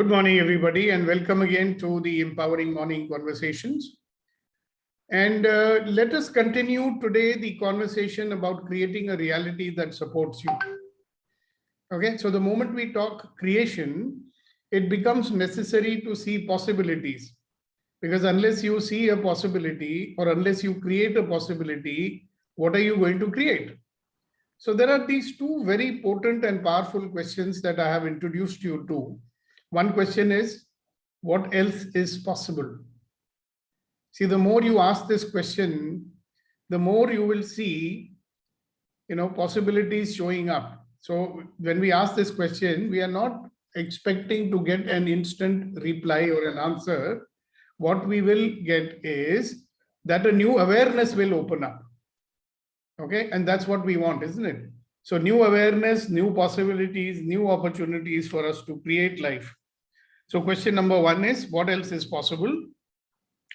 Good morning, everybody, and welcome again to the Empowering Morning Conversations. And let us continue today the conversation about creating a reality that supports you. Okay, so the moment we talk creation, it becomes necessary to see possibilities. Because unless you see a possibility or unless you create a possibility, what are you going to create? So there are these two very potent and powerful questions that I have introduced you to. One question is, what else is possible? See, the more you ask this question, the more you will see, possibilities showing up. So when we ask this question, we are not expecting to get an instant reply or an answer. What we will get is that a new awareness will open up. Okay, and that's what we want, isn't it? So new awareness, new possibilities, new opportunities for us to create life. So question number one is, what else is possible?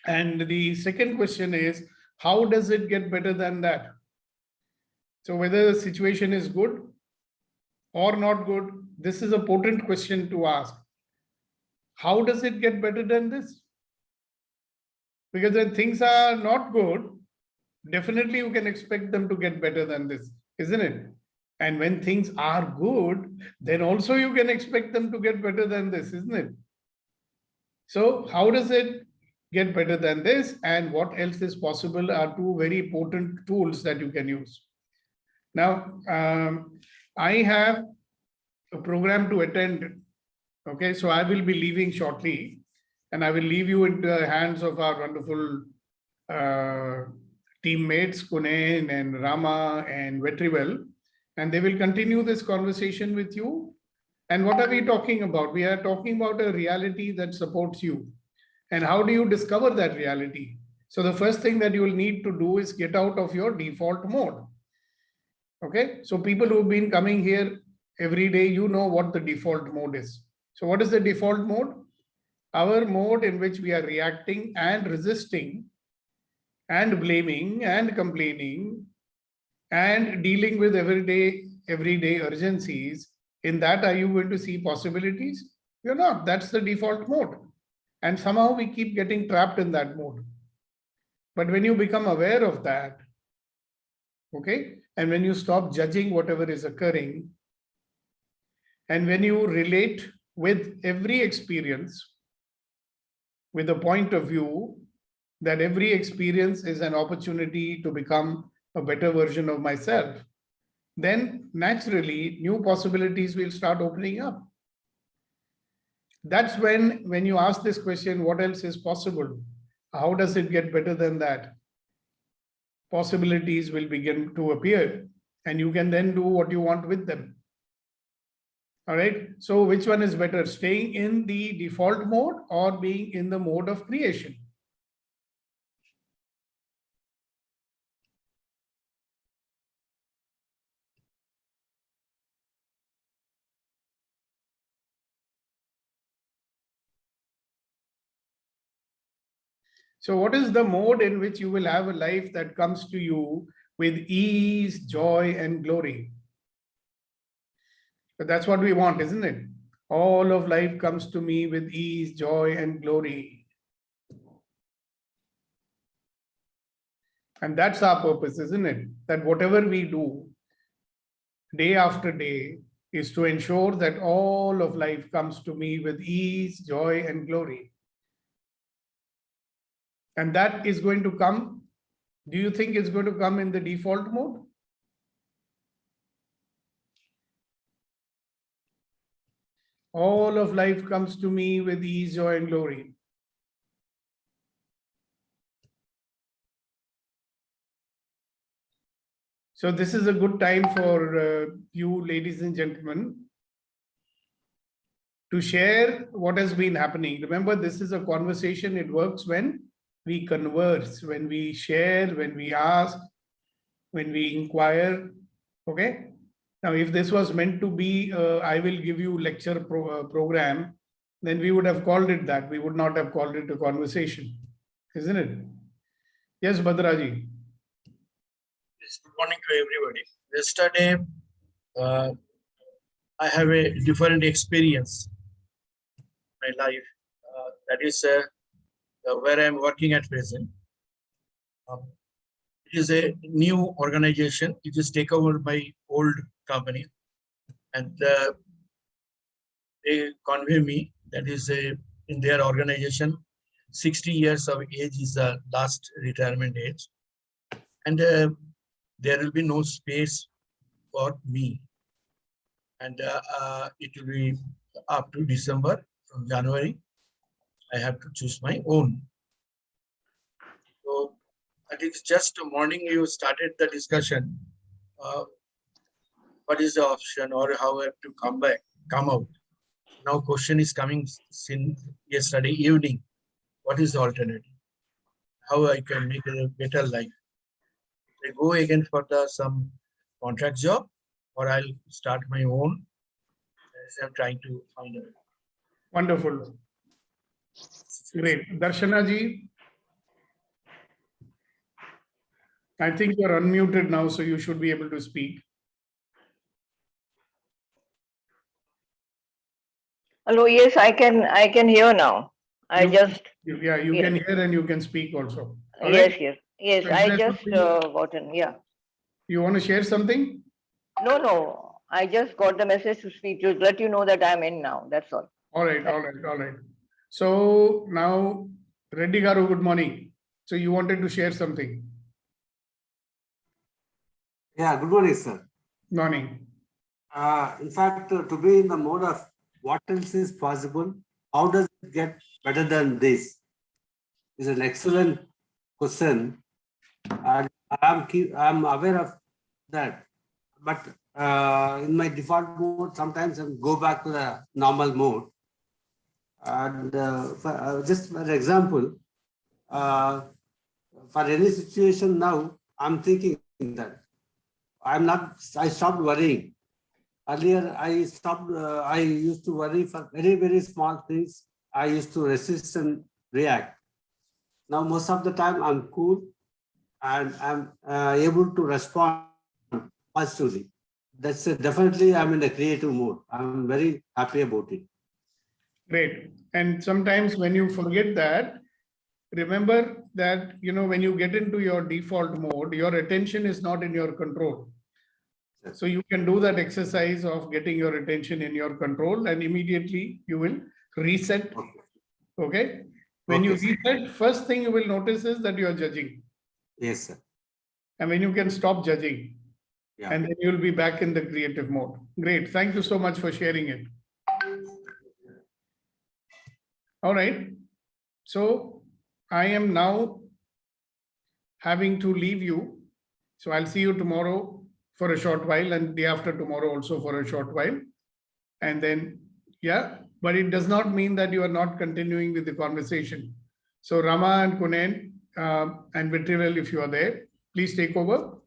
And the second question is, how does it get better than that? So whether the situation is good or not good, this is a potent question to ask. How does it get better than this? Because when things are not good, definitely you can expect them to get better than this, isn't it? And when things are good, then also you can expect them to get better than this, isn't it? So how does it get better than this, and what else is possible are two very potent tools that you can use. Now, I have a program to attend. Okay, so I will be leaving shortly, and I will leave you into the hands of our wonderful teammates, Kunen and Rama and Vetrivel, and they will continue this conversation with you. And what are we talking about? We are talking about a reality that supports you. And how do you discover that reality? So the first thing that you will need to do is get out of your default mode. Okay, so people who've been coming here every day, you know what the default mode is. So what is the default mode? Our mode in which we are reacting and resisting and blaming and complaining and dealing with everyday urgencies. In that, are you going to see possibilities? You're not. That's the default mode. And somehow we keep getting trapped in that mode. But when you become aware of that, okay, and when you stop judging whatever is occurring, and when you relate with every experience with a point of view that every experience is an opportunity to become a better version of myself, then naturally new possibilities will start opening up. That's when you ask this question, what else is possible? How does it get better than that? Possibilities will begin to appear, and you can then do what you want with them. All right. So which one is better, staying in the default mode or being in the mode of creation? So what is the mode in which you will have a life that comes to you with ease, joy, and glory? But that's what we want, isn't it? All of life comes to me with ease, joy, and glory. And that's our purpose, isn't it? That whatever we do day after day is to ensure that all of life comes to me with ease, joy, and glory. And that is going to come. Do you think it's going to come in the default mode? All of life comes to me with ease, joy, and glory. So this is a good time for you, ladies and gentlemen, to share what has been happening. Remember, this is a conversation. It works when we converse, when we share, when we ask, when we inquire. Okay. Now, if this was meant to be, I will give you lecture program, then we would have called it that. We would not have called it a conversation, isn't it? Yes, Bhadraji. Yes, good morning to everybody. Yesterday, I have a different experience. my life. That is where I'm working at present. It is a new organization. It is taken over by old company, and they convey me that is in their organization, 60 years of age is the last retirement age, and there will be no space for me, and it will be up to December. From January, I have to choose my own. So I think just morning you started the discussion. What is the option, or how I have to come out? Now question is coming since yesterday evening. What is the alternative? How I can make a better life? I go again for some contract job, or I'll start my own. As I'm trying to find out. Wonderful. Great. Darshana ji, I think you're unmuted now, so you should be able to speak. Hello, yes, I can hear now. You can hear and you can speak also. All yes, right? yes, So is I there just something- gotten, yeah. You want to share something? No, I just got the message to speak to let you know that I'm in now. That's all. All right. So now, Reddy Garu, good morning. So you wanted to share something. Yeah, good morning, sir. Morning. In fact, to be in the mode of what else is possible, how does it get better than this? Is an excellent question, and I'm aware of that. But in my default mode, sometimes I go back to the normal mode. And just for example, for any situation now, I'm thinking that I stopped worrying. Earlier, I used to worry for very, very small things. I used to resist and react. Now, most of the time, I'm cool and I'm able to respond positively. That's definitely, I'm in a creative mode. I'm very happy about it. Great. And sometimes when you forget that, remember that, when you get into your default mode, your attention is not in your control. So you can do that exercise of getting your attention in your control, and immediately you will reset. Okay. When you reset, first thing you will notice is that you are judging. Yes, sir. And when you can stop judging, and then you'll be back in the creative mode. Great. Thank you so much for sharing it. All right. So I am now having to leave you. So I'll see you tomorrow for a short while, and day after tomorrow also for a short while. And then, but it does not mean that you are not continuing with the conversation. So Rama and Kunen and Vitrivel, if you are there, please take over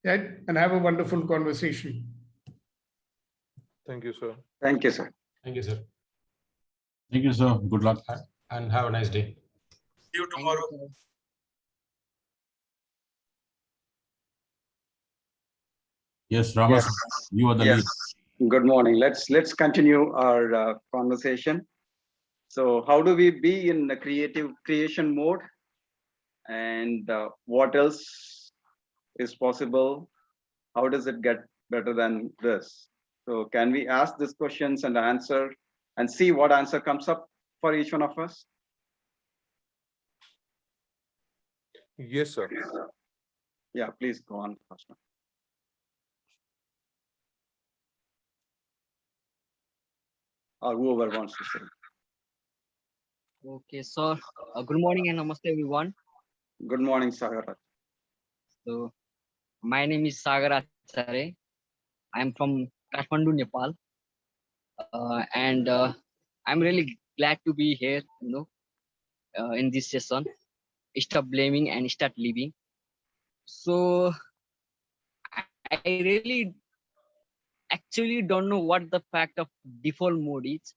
and have a wonderful conversation. Thank you, sir. Thank you, sir. Thank you, sir. Thank you, sir. Good luck and have a nice day. See you tomorrow. Yes, Rama, Yes. you are the Yes. lead. Good morning. Let's continue our conversation. So, how do we be in the creation mode, and what else is possible? How does it get better than this? So, can we ask these questions and answer, and see what answer comes up for each one of us? Yes, sir. Yeah, please go on, Pastor. Or whoever wants to say. Okay, so good morning and namaste everyone. Good morning, Sagar. So my name is Sagar Acharya. I'm from Kathmandu, Nepal, and I'm really glad to be here. In this session, stop blaming and start living. So I really actually don't know what the fact of default mode is,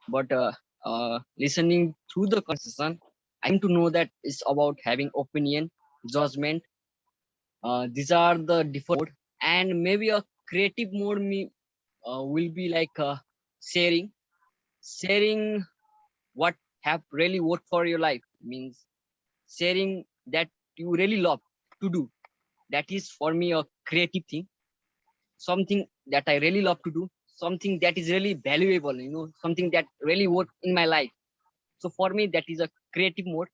but listening through the conversation, I came to know that it's about having opinion, judgment. These are the default mode, and maybe a creative mode will be like sharing what have really worked for your life, means sharing that you really love to do. That is for me a creative thing, something that I really love to do, something that is really valuable, something that really worked in my life. So for me, that is a creative mode.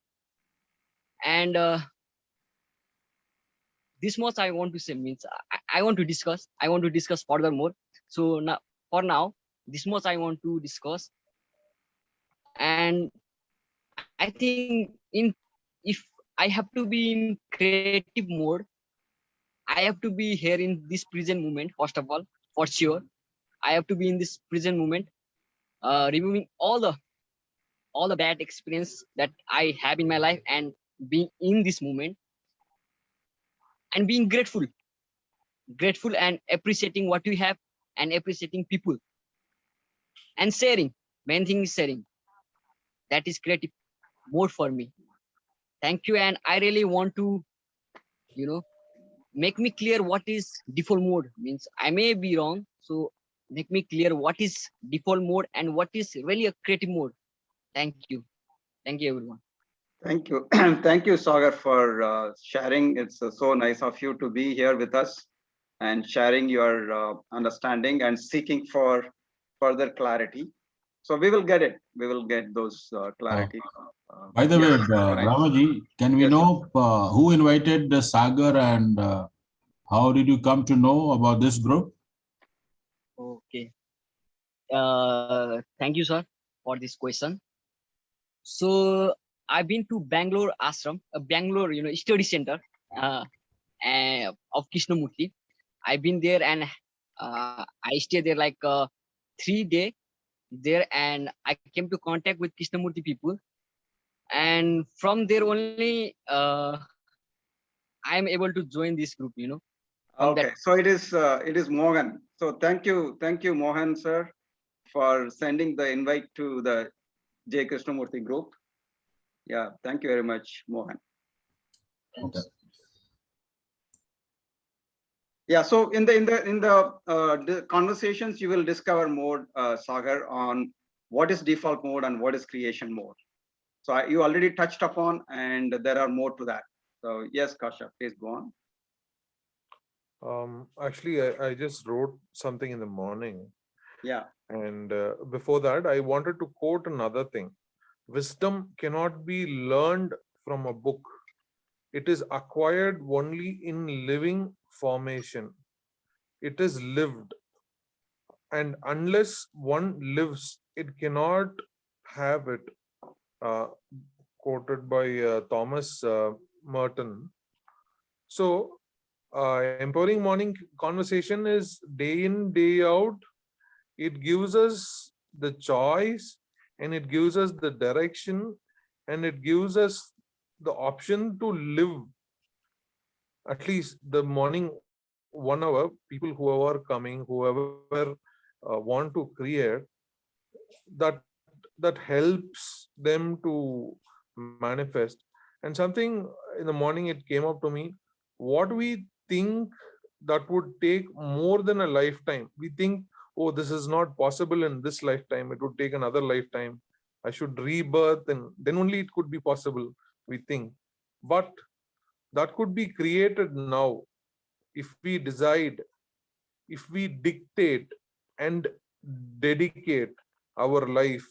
And this much I want to say, means I want to discuss furthermore. So now, for now, this much I want to discuss. And I think if I have to be in creative mode, I have to be here in this present moment, first of all, for sure. I have to be in this present moment, removing all the bad experience that I have in my life, and being in this moment and being grateful and appreciating what we have, and appreciating people, and sharing. Main thing is sharing. That is creative mode for me. Thank you. And I really want to, make me clear what is default mode, means I may be wrong. So make me clear what is default mode and what is really a creative mode. Thank you. Thank you, everyone. Thank you. Thank you, Sagar, for sharing. It's so nice of you to be here with us and sharing your understanding and seeking for further clarity. So we will get it. We will get those clarity. By the way, Yes, Pranay. Ramaji, can we Yes. know who invited the Sagar, and how did you come to know about this group? Okay. Thank you, sir, for this question. So I've been to Bangalore Ashram, Bangalore, study center of Krishnamurti. I've been there, and I stayed there like 3 days there, and I came to contact with Krishnamurti people. And from there only, I am able to join this group, from that. Okay, so it is Mohan. So thank you, Mohan sir, for sending the invite to the J. Krishnamurti group. Yeah, thank you very much, Mohan. Okay. Yeah, so in the conversations, you will discover more, Sagar, on what is default mode and what is creation mode. So you already touched upon, and there are more to that. So yes, Kasha, please go on. Actually, I just wrote something in the morning. Yeah. And before that, I wanted to quote another thing. Wisdom cannot be learned from a book. It is acquired only in living formation. It is lived. And unless one lives, it cannot have it. Quoted by Thomas Merton. So, empowering morning conversation is day in, day out. It gives us the choice, and it gives us the direction, and it gives us the option to live at least the morning 1 hour. People who are coming, whoever want to create, that helps them to manifest. And something in the morning, it came up to me, what we think that would take more than a lifetime. We think, oh, this is not possible in this lifetime, it would take another lifetime, I should rebirth, and then only it could be possible, we think. But that could be created now if we decide, if we dictate and dedicate our life.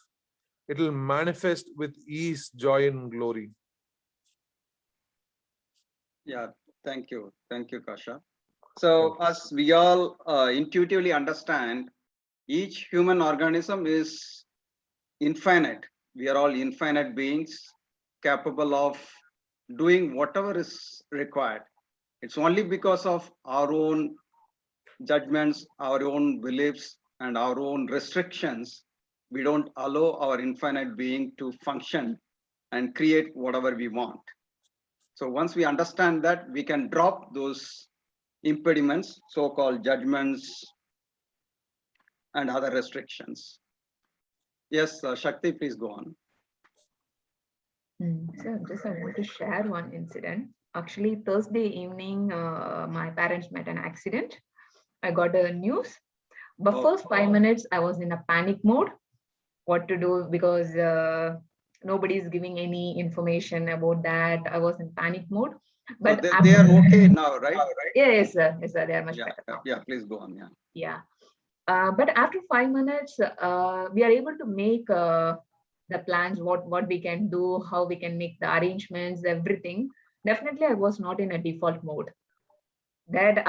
It will manifest with ease, joy, and glory. Yeah, thank you, Kasha. So as we all intuitively understand, each human organism is infinite. We are all infinite beings capable of doing whatever is required. It's only because of our own judgments, our own beliefs, and our own restrictions, we don't allow our infinite being to function and create whatever we want. So once we understand that, we can drop those impediments, so-called judgments and other restrictions. Yes, Shakti, please go on. So just I want to share one incident. Actually, Thursday evening, my parents met an accident. I got the news. But first 5 minutes, I was in a panic mode. what to do because nobody is giving any information about that. I was in panic mode. But they are okay now, right? Yes, sir. Yes, sir. They are much Yeah, better now. yeah, please go on. Yeah. Yeah. But after 5 minutes, we are able to make the plans, what we can do, how we can make the arrangements, everything. Definitely, I was not in a default mode. That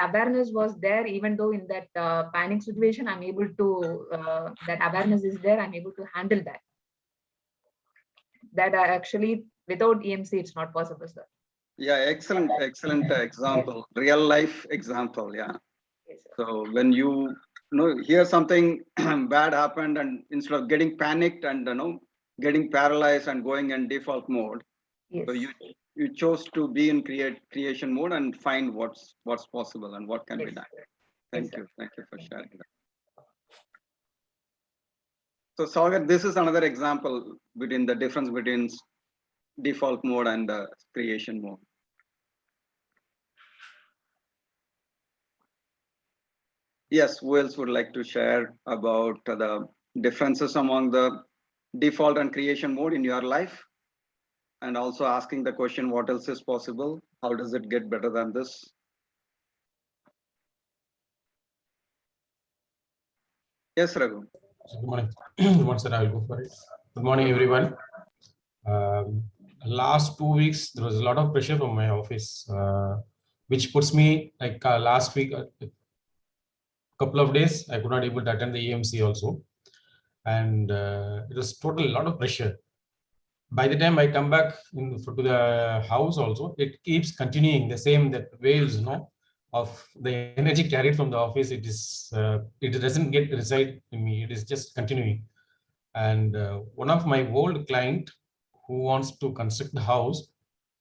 awareness was there, even though in that panic situation, I'm able to, that awareness is there, I'm able to handle that. That actually, without EMC, it's not possible, sir. Yeah, excellent example, real life example. Yeah. Yes, sir. So when you hear something bad happened, and instead of getting panicked and getting paralyzed and going in default mode, Yes. so you chose to be in creation mode and find what's possible and what can be Yes. done. Yes, Thank sir. you for sharing that. So Sagar, this is another example between the difference between default mode and the creation mode. Yes, who else would like to share about the differences among the default and creation mode in your life? And also asking the question, what else is possible? How does it get better than this? Yes, Raghu. Good morning. Good morning, sir. I will go for it. Good morning, everyone. Last 2 weeks, there was a lot of pressure from my office, which puts me like last week, a couple of days, I could not able to attend the EMC also. And it was total lot of pressure. By the time I come back to the house also, it keeps continuing the same, that waves, of the energy carried from the office. It doesn't get reside in me. It is just continuing. And one of my old client who wants to construct the house,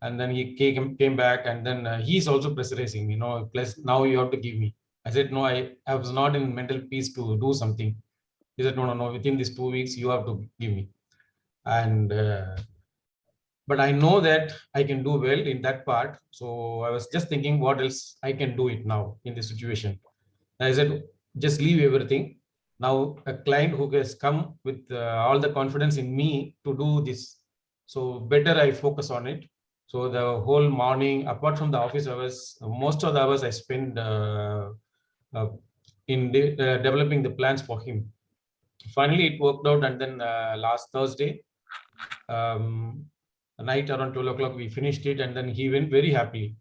and then he came back, and then he's also pressurizing me, plus now you have to give me. I said, no, I was not in mental peace to do something. He said, no, within these 2 weeks, you have to give me. And but I know that I can do well in that part. So I was just thinking what else I can do it now in this situation. I said, just leave everything. Now a client who has come with all the confidence in me to do this. So better I focus on it. So the whole morning, apart from the office hours, most of the hours I spend in developing the plans for him. Finally, it worked out. And then last Thursday, night around 12 o'clock, we finished it, and then he went very happily.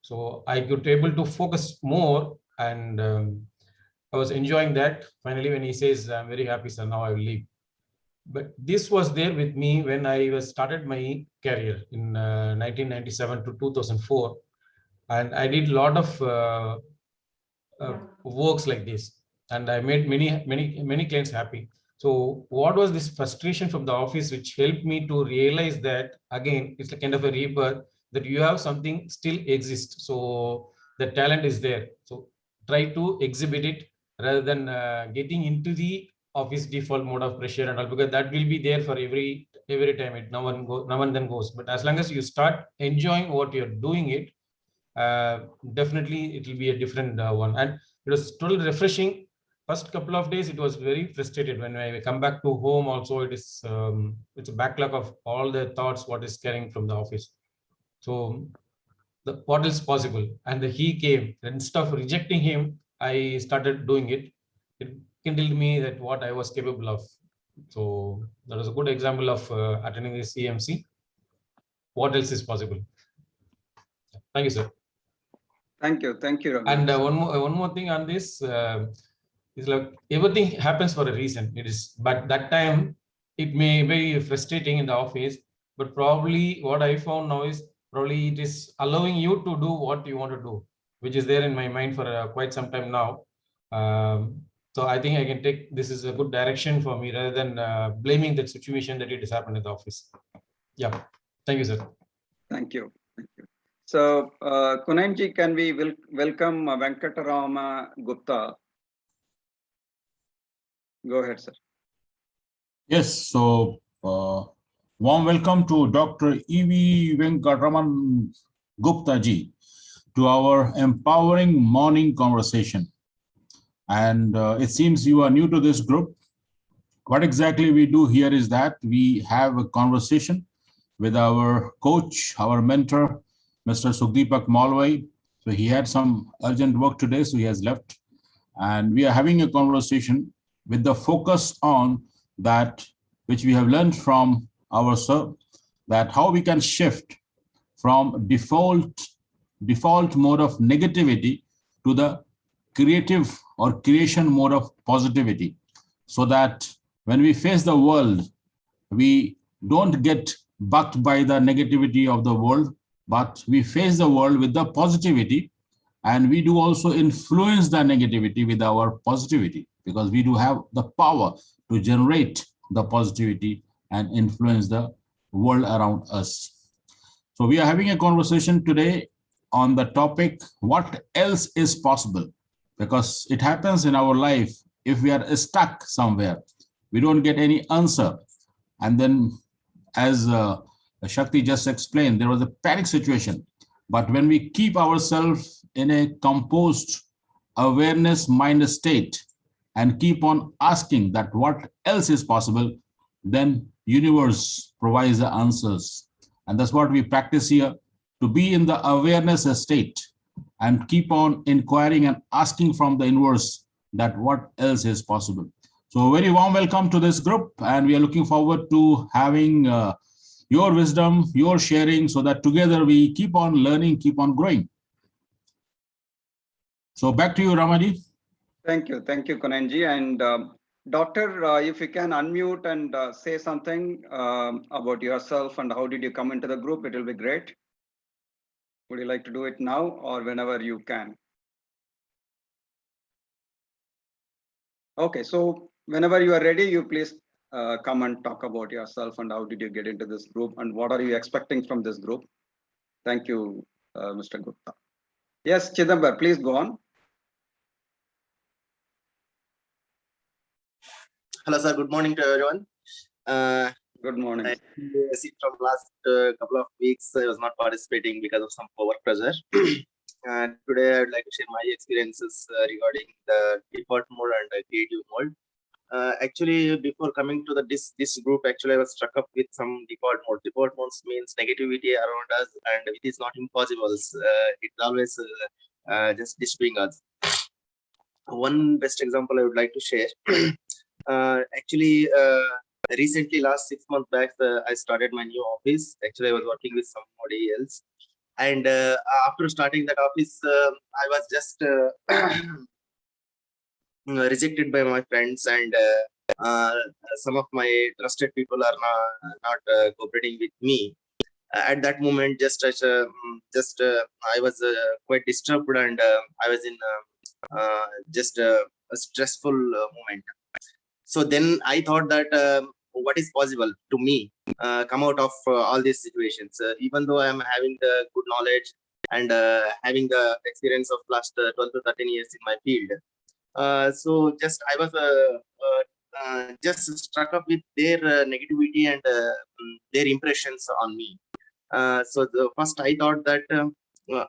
So I could able to focus more, and I was enjoying that. Finally, when he says, I'm very happy, sir, now I will leave. But this was there with me when I was started my career in 1997 to 2004. And I did a lot of works like this. And I made many clients happy. So what was this frustration from the office, which helped me to realize that, again, it's a kind of a rebirth, that you have something still exists. So the talent is there. So try to exhibit it rather than getting into the office default mode of pressure and all, because that will be there for every time. It now and then goes. But as long as you start enjoying what you're doing it, definitely it will be a different one. And it was totally refreshing. First couple of days, it was very frustrated. When I come back to home also, it's a backlog of all the thoughts, what is carrying from the office. So what is possible? And he came. Instead of rejecting him, I started doing it. It kindled me that what I was capable of. So that was a good example of attending this EMC. What else is possible? Thank you, sir. Thank you, Raghu. And one more thing on this is, like, everything happens for a reason. It is, but that time it may be frustrating in the office, but probably what I found now is probably it is allowing you to do what you want to do, which is there in my mind for quite some time now. So I think I can take this is a good direction for me rather than blaming that situation that it has happened in the office. Yeah, thank you, sir. Thank you. So, Kunanji, can we welcome Venkatarama Gupta? Go ahead, sir. Yes, so warm welcome to Dr. E.V. Venkataraman Gupta ji to our empowering morning conversation. And it seems you are new to this group. what exactly we do here is that we have a conversation with our coach, our mentor, Mr. Sukdeepak Malwai. So he had some urgent work today, so he has left. And we are having a conversation with the focus on that, which we have learned from our sir, that how we can shift from default mode of negativity to the creative or creation mode of positivity, so that when we face the world, we don't get bucked by the negativity of the world, but we face the world with the positivity, and we do also influence the negativity with our positivity, because we do have the power to generate the positivity and influence the world around us. So we are having a conversation today on the topic, what else is possible? Because it happens in our life, if we are stuck somewhere, we don't get any answer. And then, as Shakti just explained, there was a panic situation. But when we keep ourselves in a composed awareness mind state and keep on asking that what else is possible, then universe provides the answers. And that's what we practice here, to be in the awareness state and keep on inquiring and asking from the universe that what else is possible. So very warm welcome to this group, and we are looking forward to having your wisdom, your sharing, so that together we keep on learning, keep on growing. So back to you, Ramaji. Thank you, Kunenji. And Doctor, if you can unmute and say something about yourself and how did you come into the group, it will be great. Would you like to do it now or whenever you can? Okay, so whenever you are ready, you please come and talk about yourself and how did you get into this group and what are you expecting from this group? Thank you, Mr. Gupta. Yes, Chidambar, please go on. Hello, sir. Good morning to everyone. Good morning. I see from last couple of weeks, I was not participating because of some work pressure. And today, I would like to share my experiences regarding the default mode and the creative mode. Actually, before coming to this group, actually, I was struck up with some default mode. Default modes means negativity around us, and it is not impossible. It's always just disturbing us. One best example I would like to share. Actually, recently, last 6 months back, I started my new office. Actually, I was working with somebody else. And after starting that office, I was just rejected by my friends, and some of my trusted people are not cooperating with me. At that moment, I was quite disturbed, and I was in just a stressful moment. So then I thought that what is possible to me come out of all these situations, even though I am having the good knowledge and having the experience of last 12 to 13 years in my field. So just I was just struck up with their negativity and their impressions on me. So the first I thought that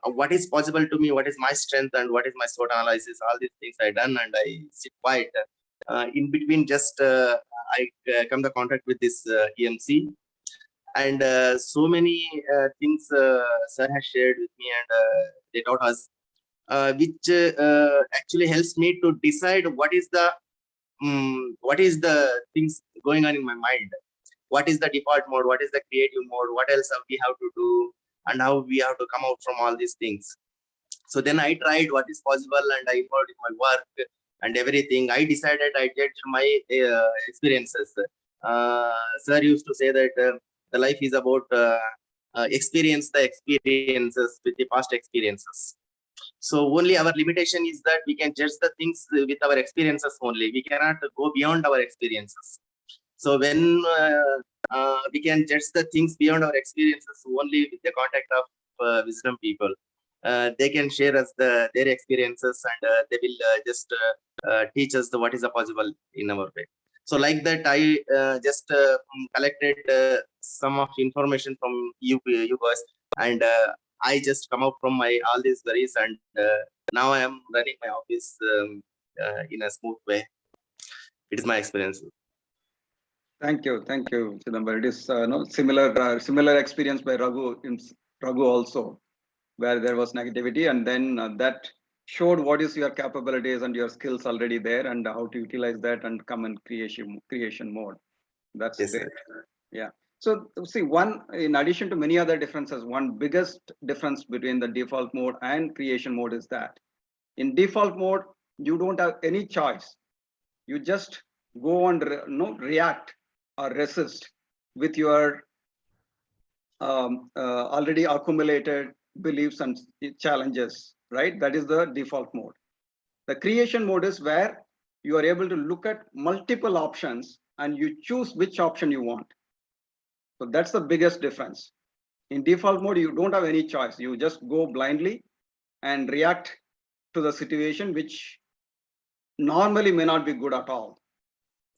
what is possible to me, what is my strength, and what is my SWOT analysis, all these things I done, and I sit quiet. In between, just I come to contact with this EMC, and so many things sir has shared with me, and they taught us, which actually helps me to decide what is the things going on in my mind, what is the default mode, what is the creative mode, what else we have to do, and how we have to come out from all these things. So then I tried what is possible, and I involved in my work and everything. I decided, I judged my experiences. Sir used to say that the life is about experience the experiences with the past experiences. So only our limitation is that we can judge the things with our experiences only. We cannot go beyond our experiences. So when we can judge the things beyond our experiences only with the contact of wisdom people. They can share us their experiences, and they will just teach us what is possible in our way. So like that, I just collected some of information from you guys, and I just come out from my all these worries, and now I am running my office in a smooth way. It is my experience. Thank you, Chidambar. It is no similar experience by Raghu also, where there was negativity, and then that showed what is your capabilities and your skills already there, and how to utilize that and come in creation mode. That's Yes, great. sir. Yeah. So see, one in addition to many other differences, one biggest difference between the default mode and creation mode is that in default mode you don't have any choice. You just go and react or resist with your already accumulated beliefs and challenges, right? That is the default mode. The creation mode is where you are able to look at multiple options and you choose which option you want. So that's the biggest difference. In default mode, you don't have any choice. You just go blindly and react to the situation, which normally may not be good at all.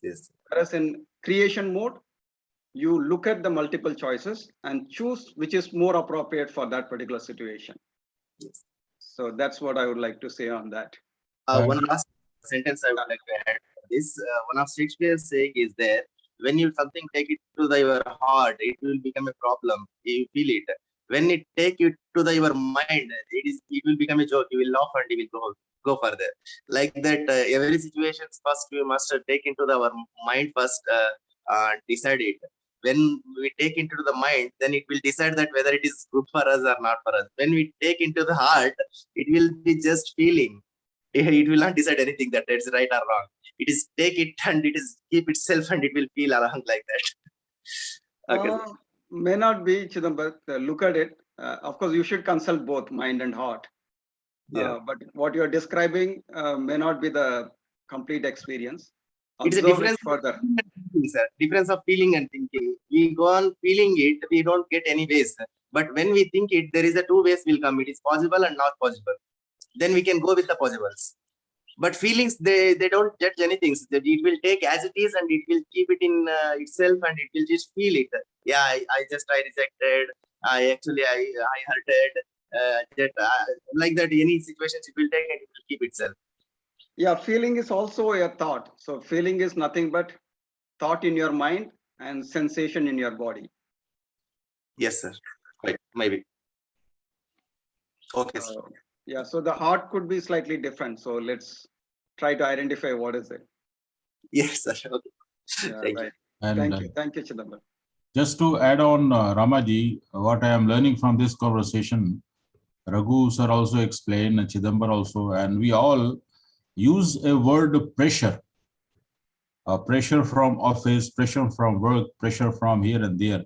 Yes. Whereas in creation mode, you look at the multiple choices and choose which is more appropriate for that particular situation. Yes. So that's what I would like to say on that. One last sentence I would like to add to this. One of Shakespeare's saying is there, when you something take it to your heart, it will become a problem. You feel it. When it take you to your mind, it will become a joke. You will laugh and you will go further. Like that, every situation first we must take into our mind first, decide it. When we take into the mind, then it will decide that whether it is good for us or not for us. When we take into the heart, it will be just feeling. It will not decide anything that it's right or wrong. It is take it and it is keep itself and it will feel around like that. Okay. May not be, Chidambar. Look at it. Of course, you should consult both mind and heart. Yeah. But what you're describing may not be the complete experience. It's a Observe difference it further. difference of feeling and thinking. We go on feeling it, we don't get any ways. But when we think it, there is a two ways will come. It is possible and not possible. Then we can go with the possibles. But feelings, they don't judge anything. It will take as it is and it will keep it in itself and it will just feel it. Yeah, I rejected. I hurted. Like that, any situations it will take and it will keep itself. Yeah, feeling is also a thought. So feeling is nothing but thought in your mind and sensation in your body. Yes, sir. Right, maybe. Okay. Yeah, so the heart could be slightly different. So let's try to identify what is it. Yes, sir. Okay. Yeah, Thank right. you. And Thank you, Chidambar. just to add on, Ramaji, what I am learning from this conversation, Raghu sir also explained, and Chidambar also, and we all use a word pressure. Pressure from office, pressure from work, pressure from here and there.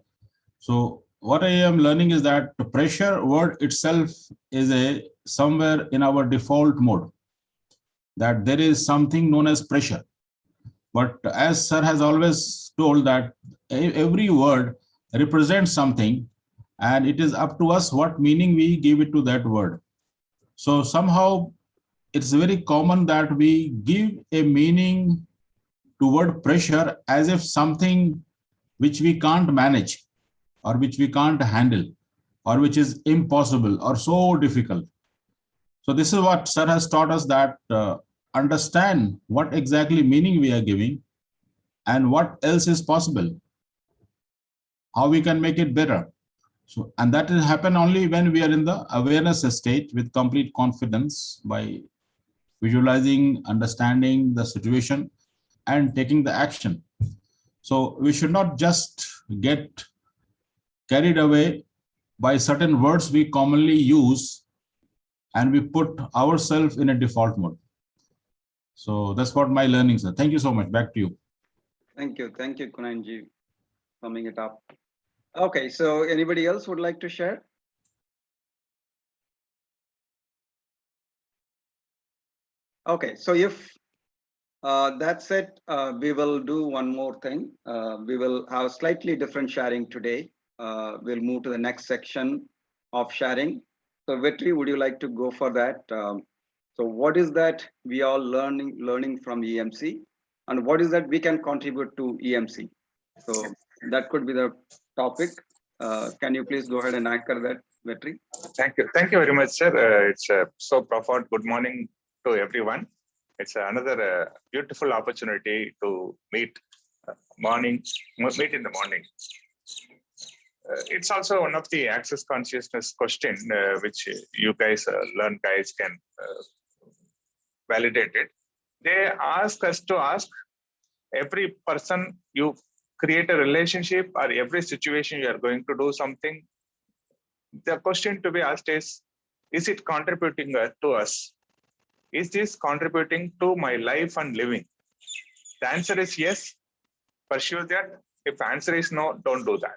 So what I am learning is that the pressure word itself is somewhere in our default mode, that there is something known as pressure. But as sir has always told that every word represents something and it is up to us what meaning we give it to that word. So somehow it's very common that we give a meaning to word pressure as if something which we can't manage or which we can't handle or which is impossible or so difficult. So this is what sir has taught us, that understand what exactly meaning we are giving and what else is possible, how we can make it better. So, and that will happen only when we are in the awareness state with complete confidence, by visualizing, understanding the situation and taking the action. So we should not just get carried away by certain words we commonly use and we put ourselves in a default mode. So that's what my learnings are. Thank you so much. Back to you. Thank you, Kunanji, summing it up. Okay, so anybody else would like to share? Okay, so if that's it, we will do one more thing. We will have slightly different sharing today. We'll move to the next section of sharing. So Vetri, would you like to go for that? So what is that we are learning from EMC, and what is that we can contribute to EMC? So that could be the topic. Can you please go ahead and anchor that, Vetri? Thank you very much, sir. It's so profound. Good morning to everyone. It's another beautiful opportunity to meet morning, meet in the morning. It's also one of the access consciousness question, which you guys, learn guys can validate it. They ask us to ask every person you create a relationship or every situation you are going to do something. The question to be asked is it contributing to us? Is this contributing to my life and living? The answer is yes, pursue that. If answer is no, don't do that.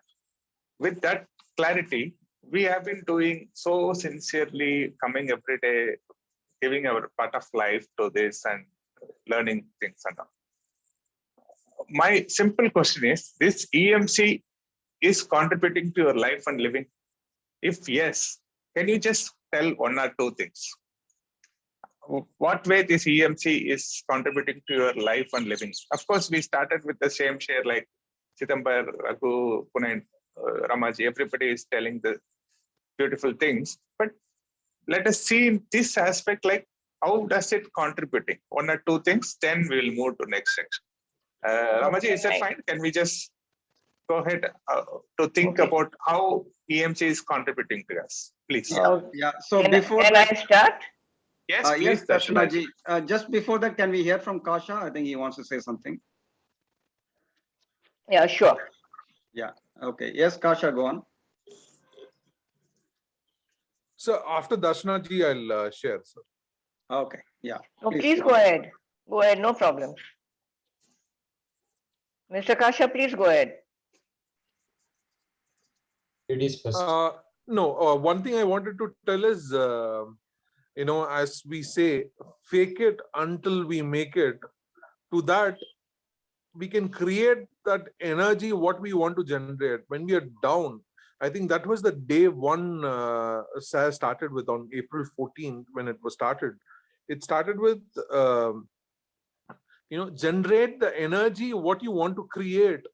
With that clarity, we have been doing so sincerely, coming every day, giving our part of life to this and learning things and all. My simple question is, this EMC is contributing to your life and living? If yes, can you just tell one or two things? What way this EMC is contributing to your life and living? Of course, we started with the same share like Chidambar, Raghu, Punen, Ramaji, everybody is telling the beautiful things. But let us see in this aspect, like how does it contributing? One or two things, then we'll move to next section. Ramaji, is that fine? Can we just go ahead to think about how EMC is contributing to us, please? Yeah. So Can before I that, start? Yes, please, yes, Darshanaji. Darshanaji. Just before that, can we hear from Kasha? I think he wants to say something. Yeah, sure. Yeah. Okay. Yes, Kasha, go on. So after Darshana ji, I'll share. Sir. Okay. Yeah. No, please go ahead. Go ahead, no problem. Mr. Kasha, please go ahead. Ladies first. No, one thing I wanted to tell is, as we say, fake it until we make it. To that, we can create that energy, what we want to generate. When we are down, I think that was the day one SAS started with on April 14th when it was started. It started with, generate the energy, what you want to create.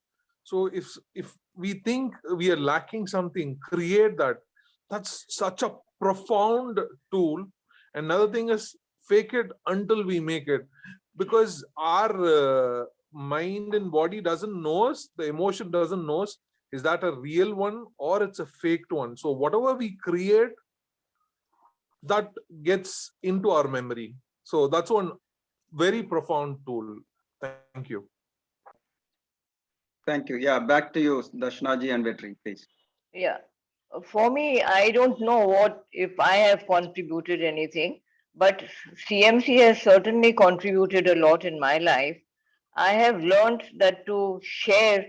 So if we think we are lacking something, create that. That's such a profound tool. Another thing is fake it until we make it, because our mind and body doesn't know us, the emotion doesn't know us. Is that a real one or it's a faked one? So whatever we create, that gets into our memory. So that's one very profound tool. Thank you. Thank you. Yeah, back to you, Darshanaji and Vetri, please. Yeah. For me, I don't know what if I have contributed anything, but CMC has certainly contributed a lot in my life. I have learned that to share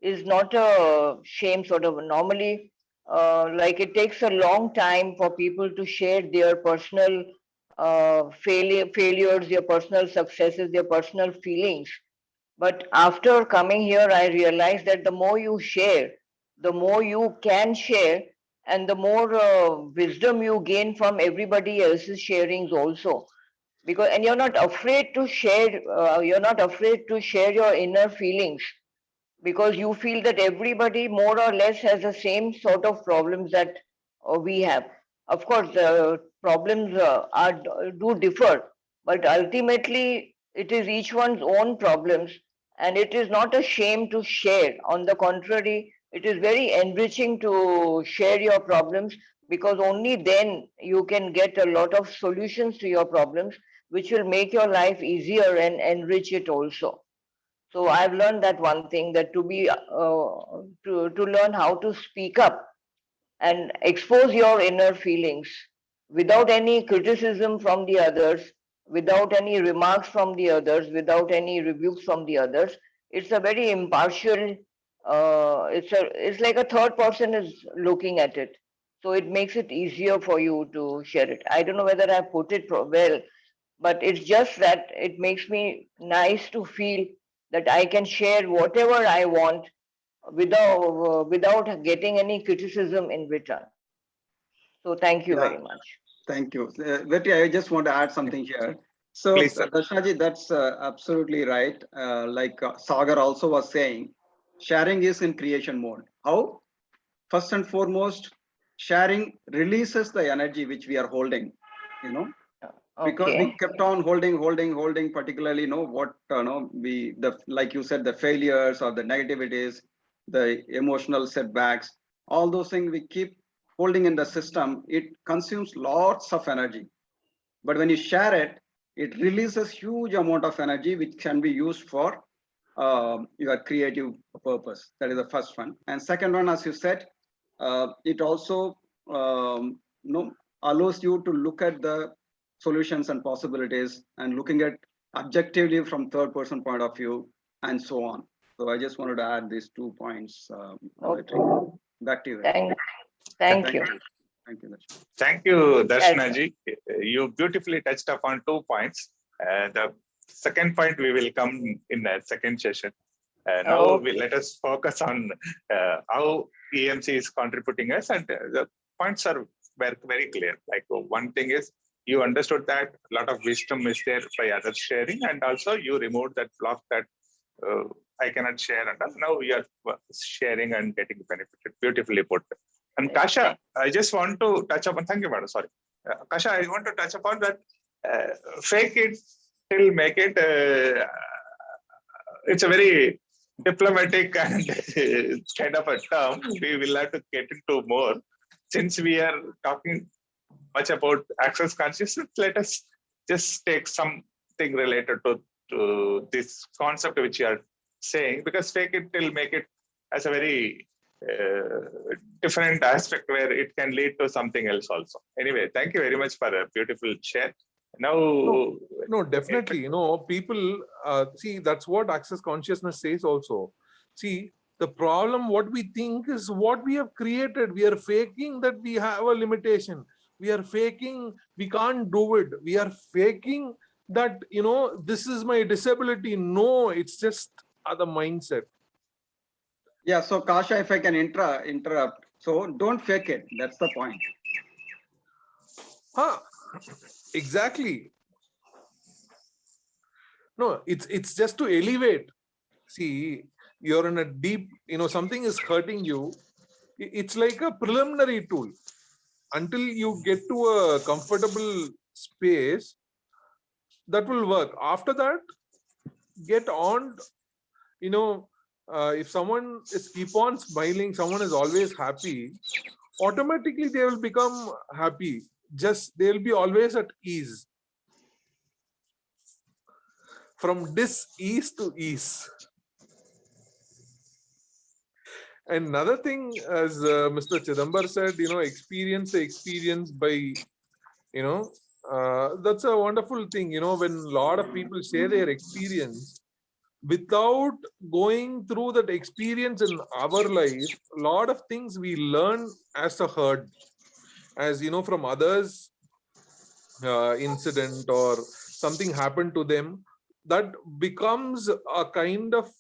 is not a shame, sort of. Normally, like it takes a long time for people to share their personal failures, their personal successes, their personal feelings. But after coming here, I realized that the more you share, the more you can share, and the more wisdom you gain from everybody else's sharings also. Because and you're not afraid to share. You're not afraid to share your inner feelings, because you feel that everybody more or less has the same sort of problems that we have. Of course, the problems do differ, but ultimately it is each one's own problems, and it is not a shame to share. On the contrary, it is very enriching to share your problems, because only then you can get a lot of solutions to your problems, which will make your life easier and enrich it also. So I've learned that one thing, that to learn how to speak up and expose your inner feelings without any criticism from the others, without any remarks from the others, without any rebukes from the others. It's a very impartial. It's like a third person is looking at it, so it makes it easier for you to share it. I don't know whether I put it well, but it's just that it makes me nice to feel that I can share whatever I want without getting any criticism in return. So thank you very much. Thank you. Vetri, I just want to add something here. So, Darshanaji, that's absolutely right. Like Sagar also was saying, sharing is in creation mode. How? First and foremost, sharing releases the energy which we are holding, Because Okay. we kept on holding, particularly, what, like you said, the failures or the negativities, the emotional setbacks, all those things we keep holding in the system. It consumes lots of energy. But when you share it, it releases huge amount of energy, which can be used for your creative purpose. That is the first one. And second one, as you said, it also allows you to look at the solutions and possibilities and looking at objectively from third person point of view and so on. So I just wanted to add these 2 points. Okay. Back to you. Thank you. Thank you. Lakshmi. Thank you, Darshanaji. You beautifully touched upon 2 points. The second point we will come in the second session. Now let us focus on how EMC is contributing us, and the points are very clear. Like, one thing is you understood that a lot of wisdom is there by others sharing, and also you removed that block that I cannot share, and now we are sharing and getting benefited. Beautifully put. And Kasha, I just want to touch upon, thank you, madam, sorry. Kasha, I want to touch upon that fake it till make it. It's a very diplomatic and kind of a term. We will have to get into more. Since we are talking much about access consciousness, let us just take something related to this concept which you are saying, because fake it till make it as a very different aspect where it can lead to something else also. Anyway, thank you very much for a beautiful share. Now, no, definitely, people see, that's what access consciousness says also. See, the problem, what we think is what we have created. We are faking that we have a limitation. We are faking we can't do it. We are faking that, this is my disability. No, it's just the mindset. Yeah, so Kasha, if I can interrupt. So don't fake it. That's the point. Exactly. No, it's just to elevate. See, you're in a deep, something is hurting you. It's like a preliminary tool. Until you get to a comfortable space, that will work. After that, get on, if someone is keep on smiling, someone is always happy, automatically they will become happy. Just they'll be always at ease. From dis-ease to ease. And another thing, as Mr. Chidambar said, experience the experience by, that's a wonderful thing, when a lot of people share their experience, without going through that experience in our life, a lot of things we learn as a herd, as from others, incident or something happened to them, that becomes a kind of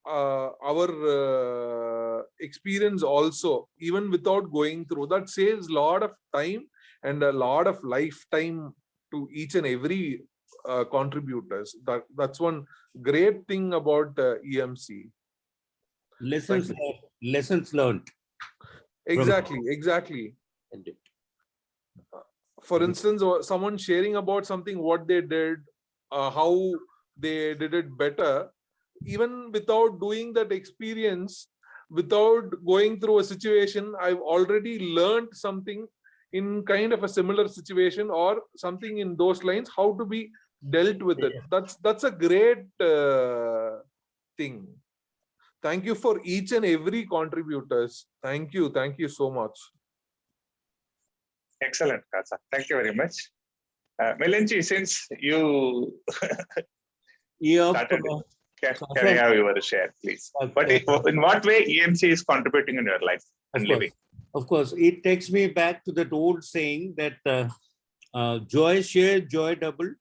our experience also, even without going through. That saves a lot of time and a lot of lifetime to each and every contributors. That's one great thing about EMC. Lessons learned. Exactly. For instance, someone sharing about something, what they did, how they did it better, even without doing that experience, without going through a situation, I've already learned something in kind of a similar situation or something in those lines, how to be dealt with it. That's a great thing. Thank you for each and every contributors. Thank you so much. Excellent, Kasa. Thank you very much. Milanji, since you started, can I have your share, please? But in what way EMC is contributing in your life and living? Of course, it takes me back to that old saying that joy shared, joy doubled,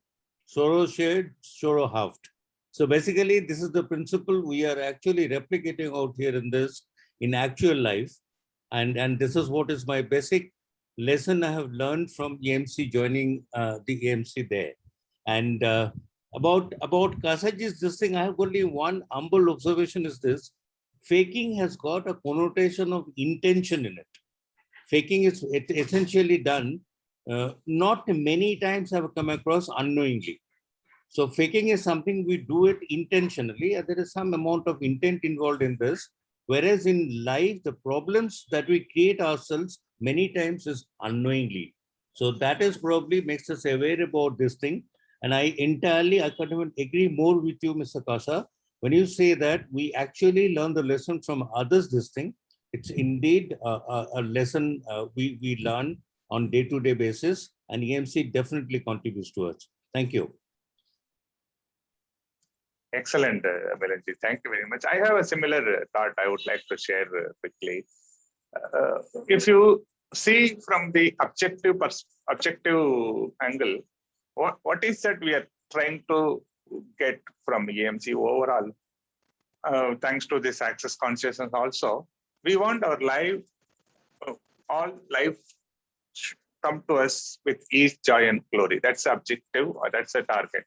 sorrow shared, sorrow halved. So basically, this is the principle we are actually replicating out here in actual life. And this is what is my basic lesson I have learned from EMC, joining the EMC there. And about Kasaji's this thing, I have only one humble observation is this: faking has got a connotation of intention in it. Faking is essentially done not many times have come across unknowingly. So faking is something we do it intentionally, and there is some amount of intent involved in this. Whereas in life, the problems that we create ourselves many times is unknowingly. So that is probably makes us aware about this thing. And I can't even agree more with you, Mr. Kasa. When you say that we actually learn the lesson from others, this thing, it's indeed a lesson we learn on day-to-day basis, and EMC definitely contributes to us. Thank you. Excellent, Milanji. Thank you very much. I have a similar thought I would like to share quickly. If you see from the objective angle, what is that we are trying to get from EMC overall? Thanks to this access consciousness also, we want our life, all life come to us with ease, joy, and glory. That's the objective, or that's the target.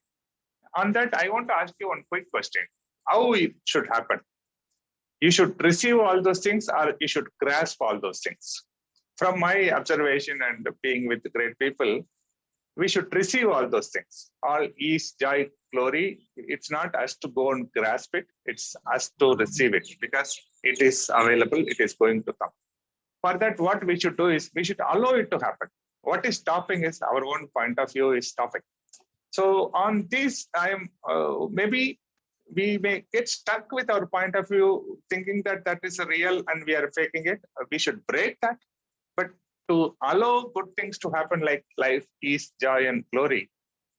On that, I want to ask you one quick question. How it should happen? You should receive all those things, or you should grasp all those things. From my observation and being with great people, we should receive all those things. All ease, joy, glory. It's not us to go and grasp it. It's us to receive it, because it is available. It is going to come. For that, what we should do is we should allow it to happen. What is stopping is our own point of view is stopping. So on this, maybe we may get stuck with our point of view, thinking that that is real and we are faking it. We should break that. But to allow good things to happen, like life, peace, joy, and glory,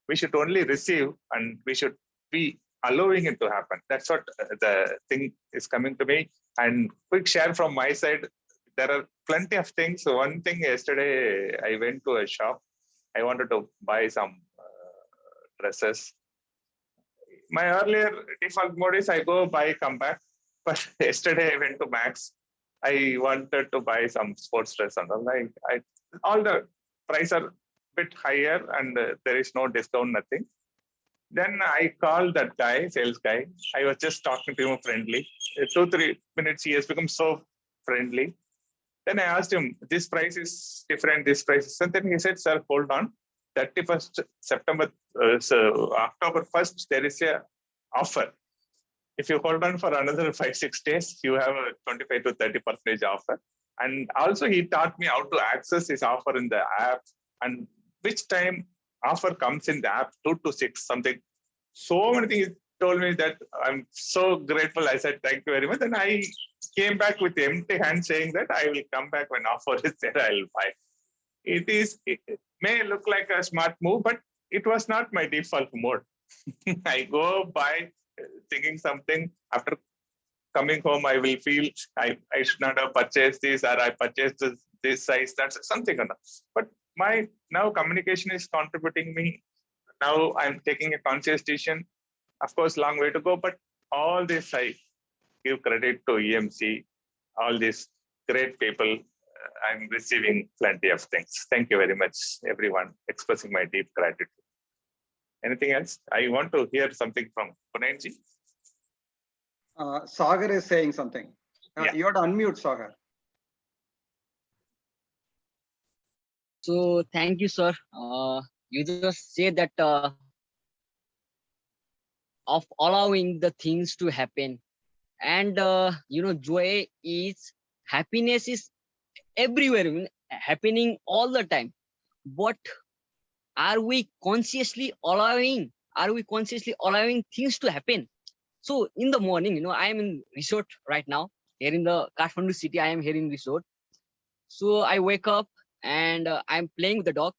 we should only receive, and we should be allowing it to happen. That's what the thing is coming to me. And quick share from my side, there are plenty of things. So one thing, yesterday I went to a shop. I wanted to buy some dresses. My earlier default mode is I go buy, come back. But yesterday I went to Max. I wanted to buy some sports dress, and all the price are a bit higher, and there is no discount, nothing. Then I called that guy, sales guy. I was just talking to him friendly. 2-3 minutes, he has become so friendly. Then I asked him, this price is different, this price is, and then he said, sir, hold on. 31st September, so October 1st, there is a offer. If you hold on for another 5-6 days, you have a 25 to 30% offer. And also he taught me how to access his offer in the app, and which time offer comes in the app, 2 to 6, something. So many things he told me that I'm so grateful. I said, thank you very much. And I came back with empty hand saying that I will come back when offer is there, I'll buy. It may look like a smart move, but it was not my default mode. I go buy thinking something, after coming home, I will feel I should not have purchased this, or I purchased this size, that's something. But my now communication is contributing me. Now I'm taking a conscious decision. Of course, long way to go, but all this I give credit to EMC, all these great people. I'm receiving plenty of things. Thank you very much, everyone, expressing my deep gratitude. Anything else? I want to hear something from Punenji. Sagar is saying something. Yeah. You have to unmute, Sagar. So thank you, sir. You just say that of allowing the things to happen, and joy is, happiness is everywhere, happening all the time. But are we consciously allowing? Are we consciously allowing things to happen? So in the morning, I am in resort right now here in the Kathmandu city. I am here in resort. So I wake up and I'm playing with the dog,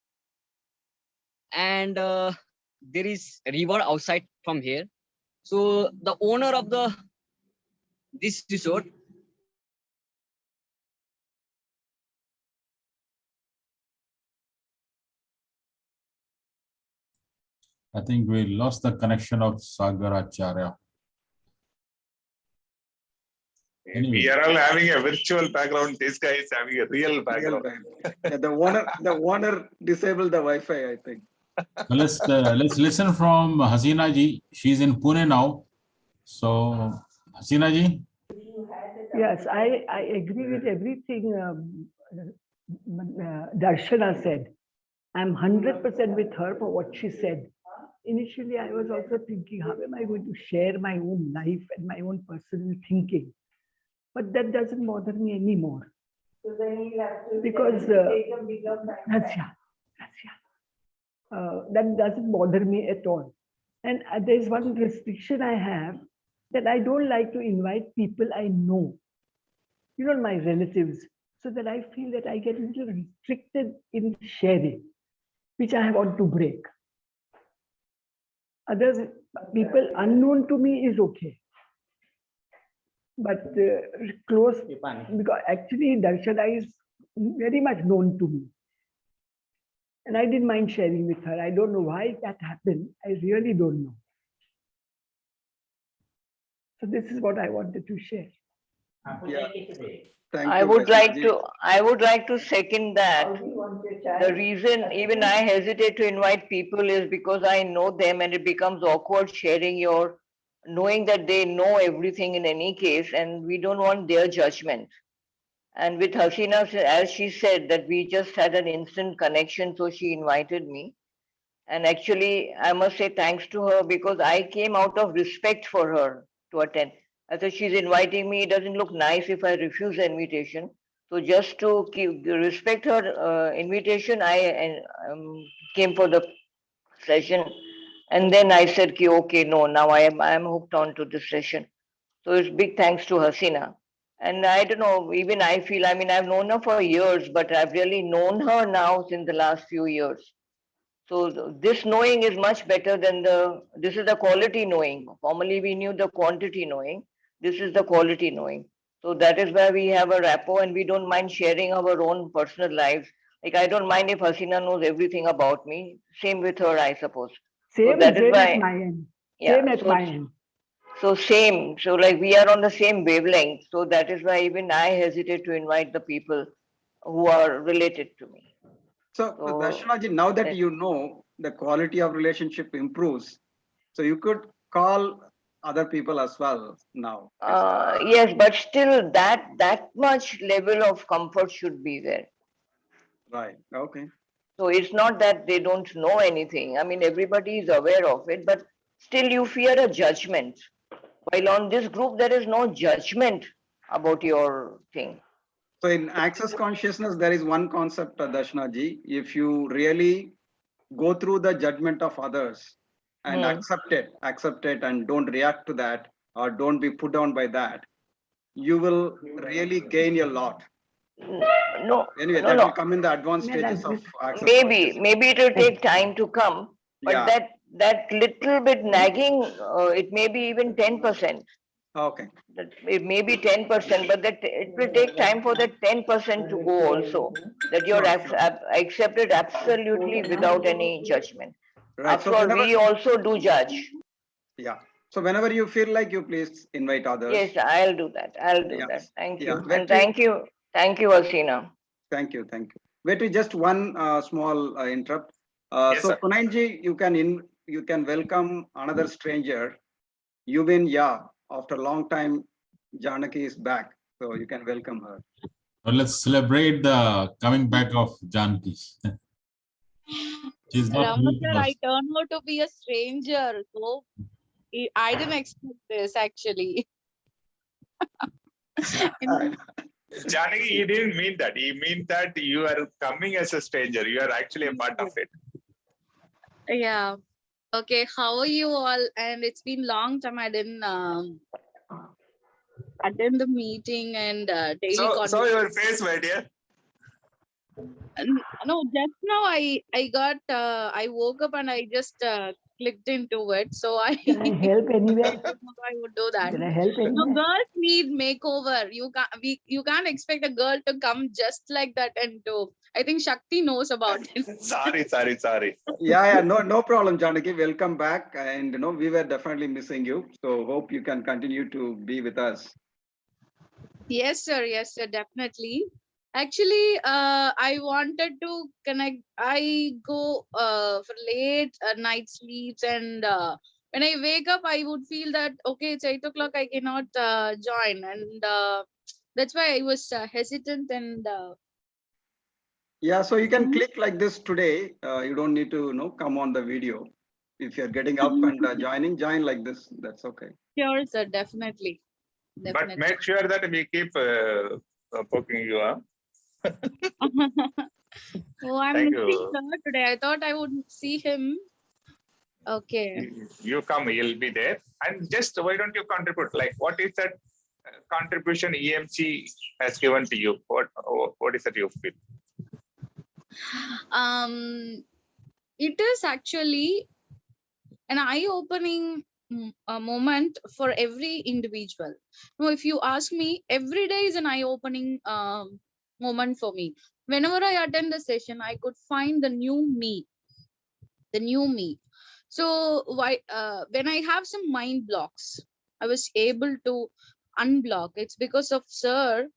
and there is a river outside from here. So the owner of this resort, I think we lost the connection of Sagar Acharya. Anyway. We are all having a virtual background. This guy is having a real background. Yeah, the owner disabled the Wi-Fi, I think. So let's listen from Hasina ji. She's in Pune now. So Hasina ji. Yes, I agree with everything Darshana said. I'm 100% with her for what she said. Initially, I was also thinking, how am I going to share my own life and my own personal thinking? But that doesn't bother me anymore. So then you have to Because take a bigger that doesn't bother me at all. And there's one restriction I have, that I don't like to invite people I know, my relatives, so that I feel that I get a little restricted in sharing, which I want to break. Others, people unknown to me is okay. But close, because actually Darshana is very much known to me. And I didn't mind sharing with her. I don't know why that happened. I really don't know. So this is what I wanted to share. Yeah. Thank I you, would like Vaishnavi. I would like to second that. The reason even I hesitate to invite people is because I know them and it becomes awkward sharing knowing that they know everything in any case, and we don't want their judgment. And with Hasina, as she said, that we just had an instant connection, so she invited me. And actually, I must say thanks to her, because I came out of respect for her to attend. I thought she's inviting me. It doesn't look nice if I refuse the invitation. So just to respect her invitation, I came for the session. And then I said, okay, no, now I am hooked on to this session. So it's big thanks to Hasina. And I don't know, even I feel, I've known her for years, but I've really known her now since the last few years. So this knowing is much better than this is the quality knowing. Formerly we knew the quantity knowing. This is the quality knowing. So that is why we have a rapport, and we don't mind sharing our own personal lives. Like I don't mind if Hasina knows everything about me. Same with her, I suppose. Same, so that is same why, at my end. yeah, Same at my end. So same. So like we are on the same wavelength. So that is why even I hesitate to invite the people who are related to me. So, Darshanaji, now that you know the quality of relationship improves, so you could call other people as well now. Yes, but still that much level of comfort should be there. Right. Okay. So it's not that they don't know anything. Everybody is aware of it, but still you fear a judgment. While on this group, there is no judgment about your thing. So in access consciousness, there is one concept, Darshanaji. If you really go through the judgment of others and accept it and don't react to that, or don't be put down by that, you will really gain a lot. No. Anyway, that will come in the advanced stages of access. Maybe it will take time to come, but that little bit nagging, it may be even 10%. Okay. It may be 10%, but that it will take time for that 10% to go also. That you're accepted absolutely without any judgment. Right. After all, we also do judge. Yeah. So whenever you feel like, you please invite others. Yes, I'll do that. That. Thank you. Yeah. And thank you, Hasina. Thank you. Vetri, just one small interrupt. Yes, so sir. Kunanji, you can welcome another stranger, Yuvin Ya. After a long time, Janaki is back, so you can welcome her. Well, let's celebrate the coming back of Janaki. She's not Rama new to sir, us. I turned out to be a stranger, so I didn't expect this actually. Janaki, he didn't mean that. He meant that you are coming as a stranger. You are actually a part of it. Yeah. Okay, how are you all? And it's been long time I didn't attend the meeting and daily So your face, my dear. No, just now I got I woke up and I just clicked into it. So Can I help anywhere? I would do that. Can I help No, anywhere? girls need makeover. You can't expect a girl to come just like that and do. I think Shakti knows about it. Sorry. Yeah, no problem, Janaki. Welcome back, and we were definitely missing you. So hope you can continue to be with us. Yes, sir, definitely. Actually, I wanted to connect. I go for late night sleeps, and when I wake up, I would feel that okay, it's 8 o'clock. I cannot join, and that's why I was hesitant. And Yeah, so you can Mhm. click like this today. You don't need to, come on the video. If you're getting up and join like this. That's okay. Sure, sir, definitely. But Definitely. make sure that we keep poking you up. Oh, I'm Thank missing you. sir today. I thought I would see him. Okay. You come, he'll be there. And just why don't you contribute? Like, what is that contribution EMC has given to you? What is that you feel? It is actually an eye-opening moment for every individual. Now, if you ask me, every day is an eye-opening moment for me. Whenever I attend the session, I could find the new me. So when I have some mind blocks, I was able to unblock. It's because of sir.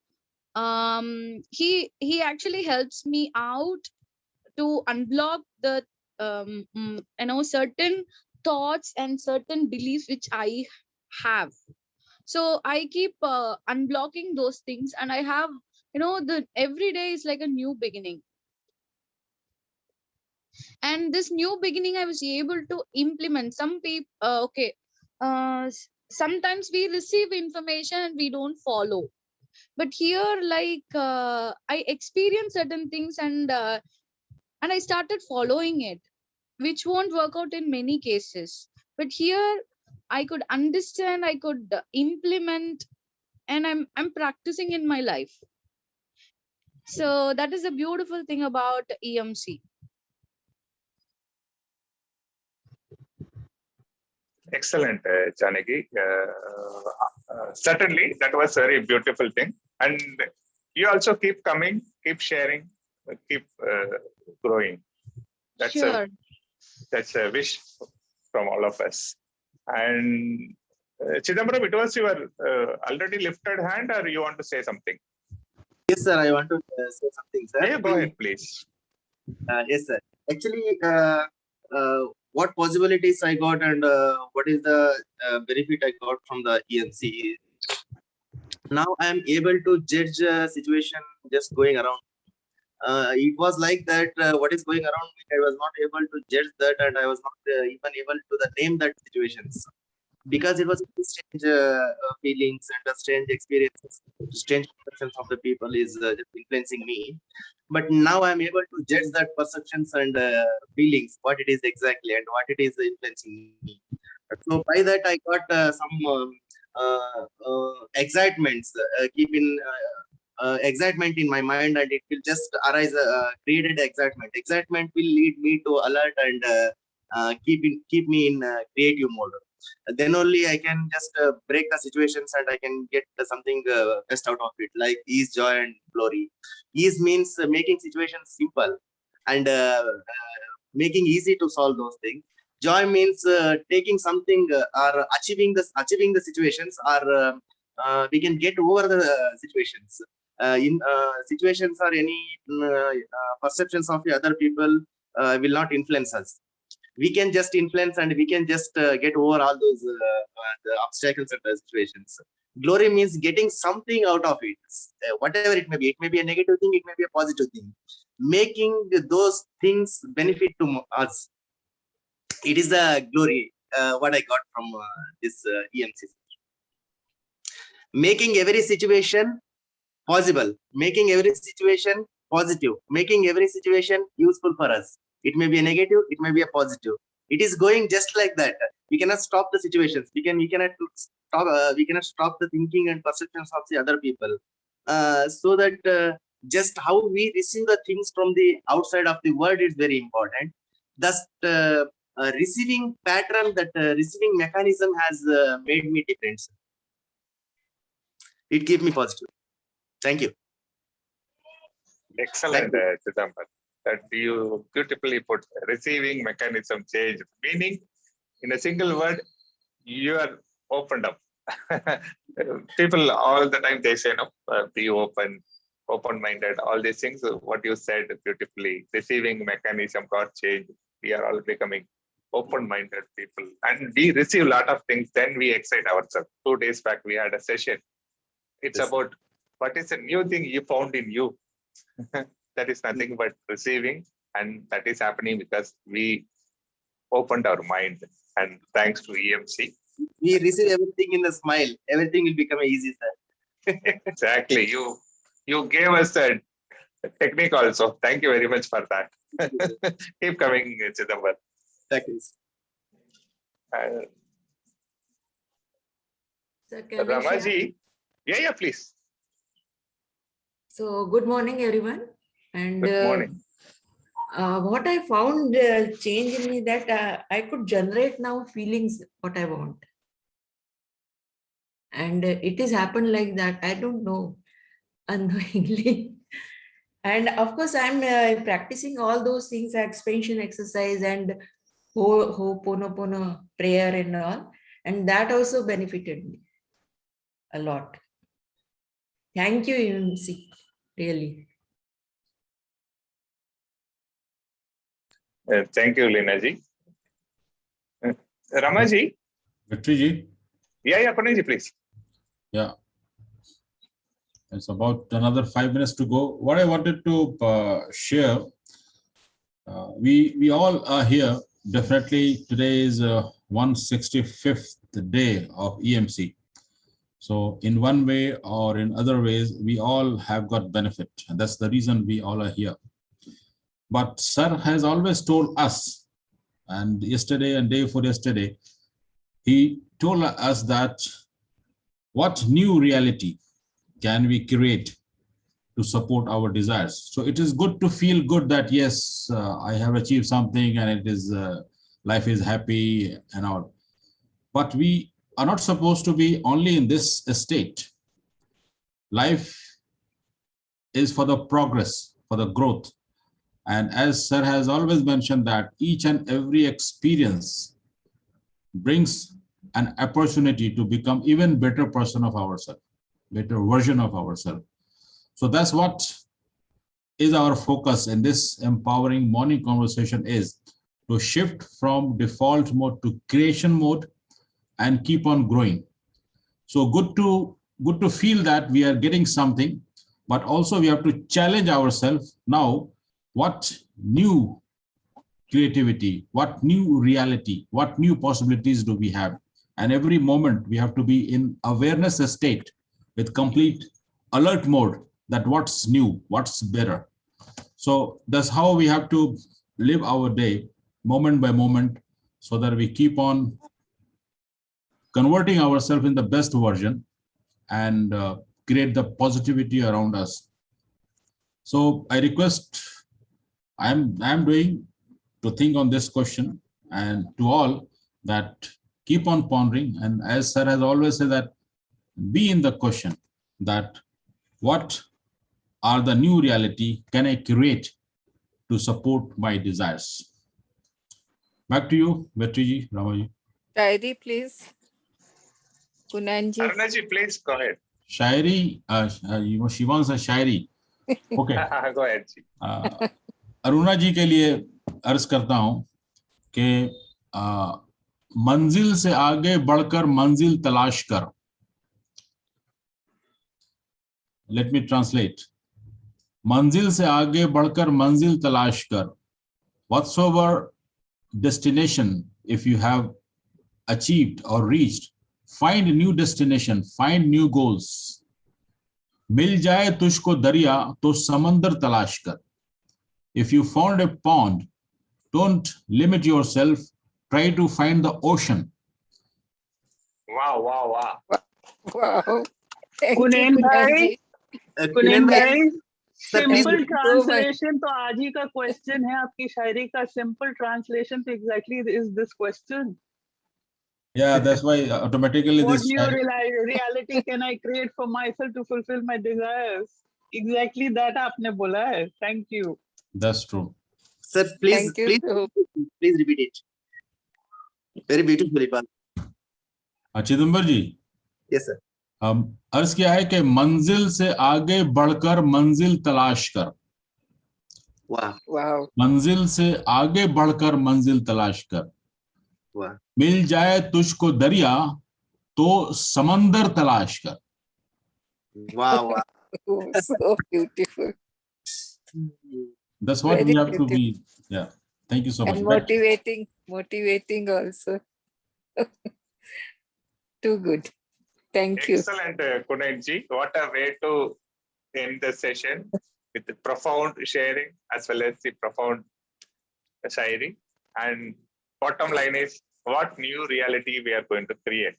He actually helps me out to unblock the certain thoughts and certain beliefs which I have. So I keep unblocking those things, and I have the every day is like a new beginning. And this new beginning I was able to implement. Some people sometimes we receive information and we don't follow, but here I experience certain things, and I started following it, which won't work out in many cases. But here I could understand, I could implement, and I'm practicing in my life. So that is a beautiful thing about EMC. Excellent, Janaki. Certainly, that was a very beautiful thing. And you also keep coming, keep sharing, keep growing. That's Sure. that's a wish from all of us. And Chidambaram, it was your already lifted hand, or you want to say something? Yes, sir. I want to say something, sir. Yeah, go ahead, please. Yes, sir. Actually, what possibilities I got and what is the benefit I got from the EMC? Now I am able to judge a situation just going around. It was like that what is going around me, I was not able to judge that, and I was not even able to name that situations, because it was strange feelings and strange experiences, strange perceptions of the people is just influencing me. But now I'm able to judge that perceptions and feelings, what it is exactly and what it is influencing me. So by that I got some excitements, excitement in my mind, and it will just arise created excitement. Excitement will lead me to alert and keep me in creative mode. Then only I can just break the situations and I can get something best out of it, like ease, joy, and glory. Ease means making situations simple and making easy to solve those things. Joy means taking something or achieving the situations, or we can get over the situations. In situations or any perceptions of the other people will not influence us. We can just influence and we can just get over all those the obstacles and situations. Glory means getting something out of it, whatever it may be. It may be a negative thing, it may be a positive thing. Making those things benefit to us. It is the glory, what I got from this EMC. Making every situation possible, making every situation positive, making every situation useful for us. It may be a negative, it may be a positive. It is going just like that. We cannot stop the situations. We cannot stop the thinking and perceptions of the other people. So that just how we receive the things from the outside of the world is very important. Thus, receiving pattern, that receiving mechanism has made me different. It keeps me positive. Thank you. Excellent, Chidambaram. That you beautifully put. Receiving mechanism change. Meaning, in a single word, you are opened up. People all the time they say, no, be open-minded. All these things. What you said beautifully. Receiving mechanism got change. We are all becoming open-minded people, and we receive a lot of things. Then we excite ourselves. 2 days back, we had a session. It's about what is a new thing you found in you. that is nothing but receiving, and that is happening because we opened our mind, and thanks to EMC. We receive everything in a smile. Everything will become easy, sir. Exactly. You gave us a technique also. Thank you very much for that. Keep coming, Chidambar. Thank you. Sir, can I share? Ramaji, yeah, please. So, good morning, everyone. And Good morning. what I found change in me that I could generate now feelings what I want. And it has happened like that. I don't know, unknowingly. And of course, I'm practicing all those things, expansion exercise and Ho'oponopono prayer and all. And that also benefited me a lot. Thank you, EMC, really. Thank you, Linaji. Ramaji? Vetriji? Yeah, Puneji, please. Yeah. It's about another 5 minutes to go. What I wanted to share, we all are here. Definitely today is 165th day of EMC. So in one way or in other ways, we all have got benefit. And that's the reason we all are here. But Sir has always told us, and yesterday and day before yesterday, he told us that what new reality can we create to support our desires. So it is good to feel good that yes, I have achieved something and it is life is happy and all. But we are not supposed to be only in this state. Life is for the progress, for the growth. And as Sir has always mentioned that each and every experience brings an opportunity to become even better person of ourselves, better version of ourselves. So that's what is our focus in this empowering morning conversation, is to shift from default mode to creation mode and keep on growing. So good to feel that we are getting something, but also we have to challenge ourselves now. What new creativity, what new reality, what new possibilities do we have? And every moment we have to be in awareness state with complete alert mode that what's new, what's better. So that's how we have to live our day moment by moment so that we keep on converting ourselves in the best version and create the positivity around us. So I request, I'm doing to think on this question, and to all that keep on pondering. And as Sir has always said, that be in the question that what are the new reality can I create to support my desires? Back to you, Vetriji, Ramaji. Shairi, please. Kunanji. Arunaji, please go ahead. Shairi, she wants a shairi. Okay. Go ahead. Aruna जी के लिए अर्ज करता हूं कि मंजिल से आगे बढ़कर मंजिल तलाश कर. Let me translate. मंजिल से आगे बढ़कर मंजिल तलाश कर. Whatsoever destination, if you have achieved or reached, find a new destination, find new goals. मिल जाए तुझको दरिया तो समंदर तलाश कर. If you found a pond, don't limit yourself, try to find the ocean. Wow. Wow. कुनेन भाई, सिंपल so ट्रांसलेशन तो आज ही का क्वेश्चन है आपकी शायरी का. सिंपल ट्रांसलेशन तो exactly is this question. Yeah, that's why automatically What this. new reality can I create for myself to fulfill my desires? Exactly that आपने बोला है. Thank you. That's true. Sir, please repeat it. Very beautiful, Ipan. Chidambaram ji. Yes, sir. अर्ज किया है कि मंजिल से आगे बढ़कर मंजिल तलाश कर. Wow. मंजिल से आगे बढ़कर मंजिल तलाश कर. Wow. मिल जाए तुझको दरिया तो समंदर तलाश कर. Wow. So beautiful. That's what Very we have to beautiful. be. Yeah. Thank you so much. And Back- motivating also. Too good. Thank you. Excellent, Kunenji. What a way to end the session with the profound sharing as well as the profound sharing. And bottom line is, what new reality we are going to create.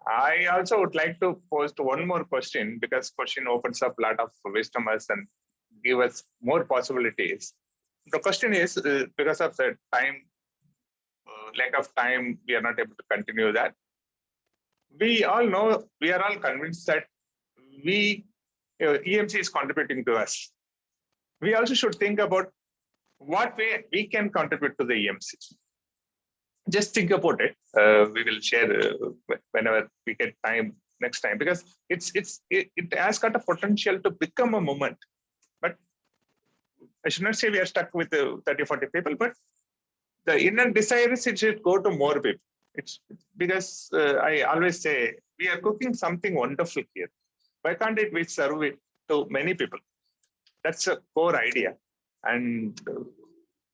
I also would like to post one more question, because question opens up a lot of wisdom us and give us more possibilities. The question is, because of the time, lack of time, we are not able to continue that. We all know, we are all convinced that EMC is contributing to us. We also should think about what way we can contribute to the EMC. Just think about it. We will share whenever we get time next time, because it has got a potential to become a movement. But I should not say we are stuck with 30, 40 people, but the inner desire is it should go to more people. It's because I always say we are cooking something wonderful here. Why can't we serve it to many people? That's a core idea. And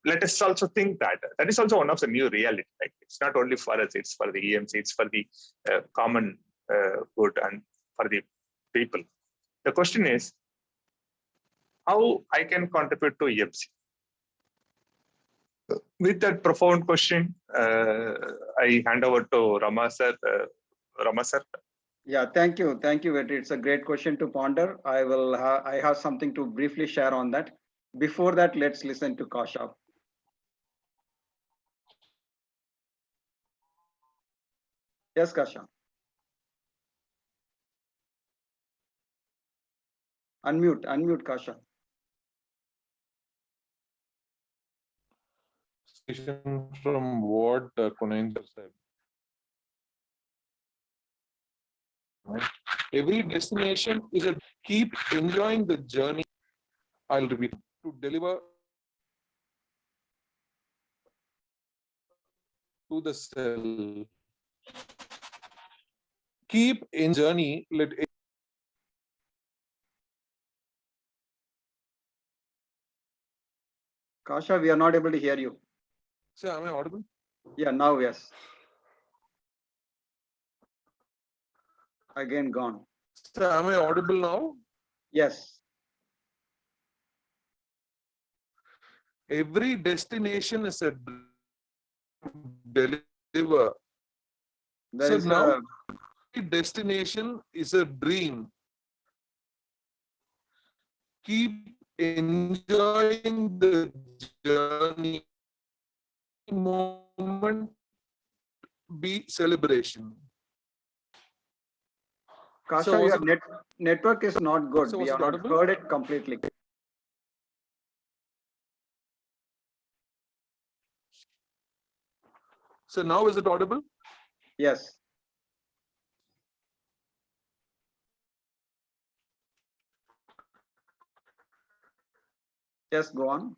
let us also think that is also one of the new reality. Like, it's not only for us, it's for the EMC, it's for the common good and for the people. The question is, how I can contribute to EMC? With that profound question, I hand over to Rama sir. Rama sir. Yeah, thank you. Thank you, Vetri. It's a great question to ponder. I have something to briefly share on that. Before that, let's listen to Kasha. Yes, Kasha. Unmute, Kasha. From what Kunenji said. Every destination is a keep enjoying the journey. I'll repeat, to deliver to the self. Keep in journey. Let Kasha, we are not able to hear you. Sir, am I audible? Yeah, now yes. Again gone. Sir, am I audible now? Yes. Every destination is a deliver. So now every destination is a dream. Keep enjoying the journey. Moment be celebration. Kasha, So your network is not good. So We was have it not audible? heard it completely. So now is it audible? Yes. Yes, go on.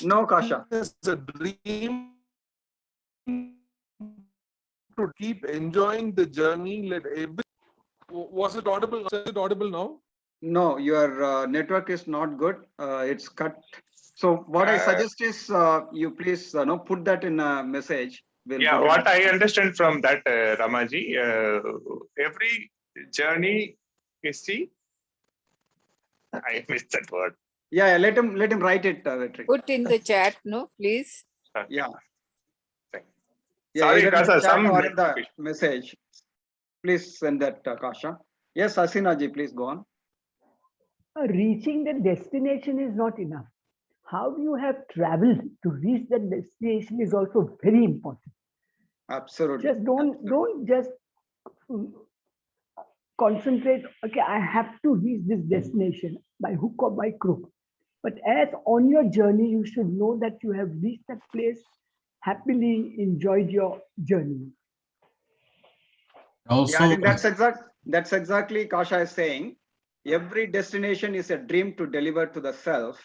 No, Kasha. It's a dream to keep enjoying the journey. Let every. Was it audible? Is it audible now? No, your network is not good. It's cut. So what I suggest is you please put that in a message. Yeah, what I understand from that, Ramaji, every journey is the. I missed that word. Yeah, let him write it, Vetri. Put in the chat, no, please. Yeah. Sorry, either in the Kasha, chat some or in the message. Please send that, Kasha. Yes, Asinaji, please go on. Reaching the destination is not enough. How you have traveled to reach that destination is also very important. Absolutely. Just don't just concentrate, okay, I have to reach this destination by hook or by crook. But as on your journey, you should know that you have reached that place, happily enjoyed your journey. Also, yeah, I think that's exactly Kasha is saying. Every destination is a dream to deliver to the self.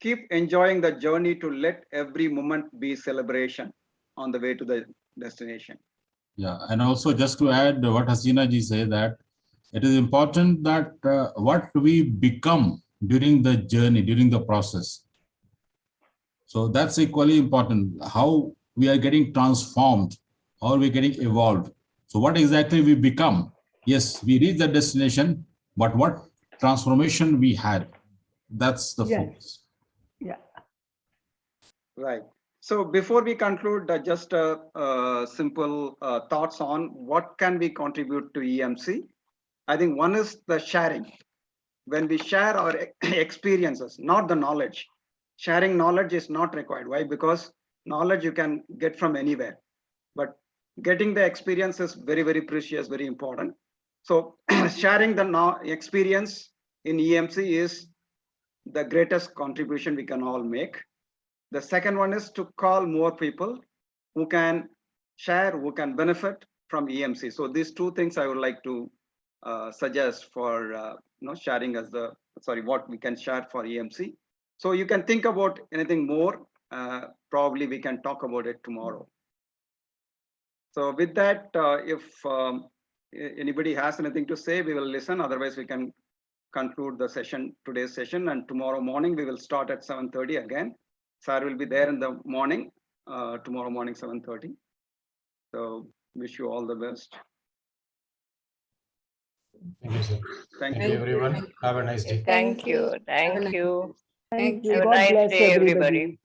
Keep enjoying the journey to let every moment be celebration on the way to the destination. yeah, and also just to add what Hasina ji said, that It is important that what we become during the journey, during the process. So that's equally important, how we are getting transformed, how we're getting evolved. So what exactly we become? Yes, we reach the destination, but what transformation we had, that's the Yes. focus. Yeah. Right. So before we conclude, just simple thoughts on what can we contribute to EMC. I think one is the sharing. When we share our experiences, not the knowledge. Sharing knowledge is not required. Why? Because knowledge you can get from anywhere. But getting the experience is very, very precious, very important. So sharing the experience in EMC is the greatest contribution we can all make. The second one is to call more people who can share, who can benefit from EMC. So these two things I would like to suggest for sharing as the, what we can share for EMC. So you can think about anything more. Probably we can talk about it tomorrow. So with that, if anybody has anything to say, we will listen. Otherwise, we can conclude the session, today's session. And tomorrow morning, we will start at 7:30 again. Sir will be there in the morning, tomorrow morning, 7:30. So wish you all the best. Thank you, sir. Thank Thank you, everyone. Have a nice day. Thank you. Thank you. Thank you. Have a God nice bless day, everybody. everybody.